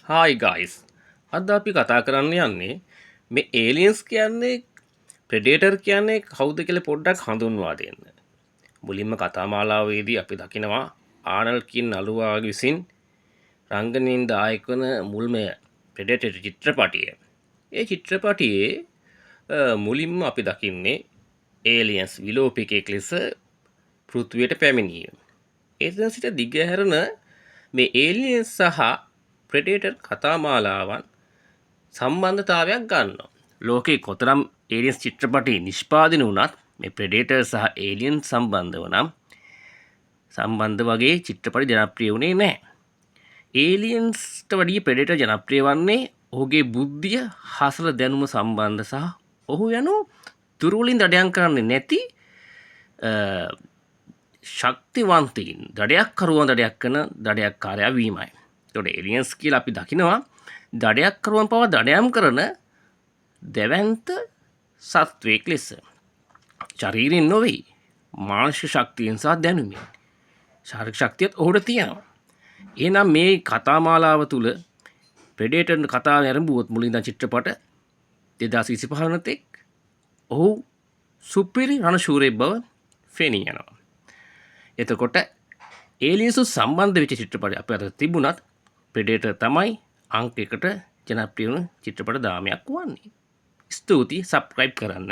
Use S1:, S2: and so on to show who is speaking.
S1: Hi guys, අද අපි කතා කරන්න යන්නේ මේ ඒලියන්ස් කියන්නේ ප්‍රෙඩේටර් කියන්නේ කවුද කියලා පොඩ්ඩක් හඳුන්වා දෙන්න. මුලින්ම කතා මාලාවේදී අපි දකිනවා ආනල්ඩ් කියන නළුවා විසින් රංගනයෙන් දායක වන මුල්ම ප්‍රෙඩේටර් චිත්‍රපටිය. ඒ චිත්‍රපටියේ මුලින්ම අපි දකින්නේ ඒලියන්ස් විලෝපිකයෙක් ලෙස පෘථිවියට පැමිණීම. එතන සිට දිගහැරෙන මේ ඒලියන්ස් සහ ප්‍රෙඩේටර් කතාමාලාවන් සම්බන්ධතාවයක් ගන්නවා. ලෝකේ කොතරම් ඒලියන්ස් චිත්‍රපටි නිෂ්පාදනය වුණත් මේ ප්‍රෙඩේටර් සහ ඒලියන් සම්බන්ධව නම් සම්බන්ධ වගේ චිත්‍රපටි ජනප්‍රිය වුණේ නැහැ. ඒලියන්ස්ට වඩා ප්‍රෙඩේටර් ජනප්‍රිය වන්නේ ඔහුගේ බුද්ධිය, හසල දැනුම සම්බන්ධ සහ ඔහු යනු දුරවලින් දඩයම් කරන්නේ නැති ශක්තිවන්තයින්, දඩයක්කරුවන් දඩයක් කරන දඩයක්කාරයා වීමයි. එතකොට ඒලියන්ස් කියලා අපි දකිනවා දඩයක්කරුවන් පවා දඩයම් කරන දැවැන්ත සත්වයෙක් ලෙස. ශරීරයෙන් නොවේ, මානසික ශක්තියෙන් සහ දැනුමින්. ශාරීරික ශක්තියත් ඔහුට තියෙනවා. එහෙනම් මේ කතාමාලාව තුළ ප්‍රෙඩේටර් කතාව ආරම්භුවොත් මුලින්ම චිත්‍රපට 2025 වනතෙක් ඔහු සුපිරි රණශූරයෙක් බව පෙනී යනවා. එතකොට ඒලියන්ස් සම්බන්ධ වෙච්ච චිත්‍රපටි අපේ අතට තිබුණත් ප්‍රෙඩේටර් තමයි අංක 1ට ජනප්‍රිය වුණු චිත්‍රපට දාමයක් වන්නේ. ස්තුතියි, සබ්ස්ක්‍රයිබ් කරන්න.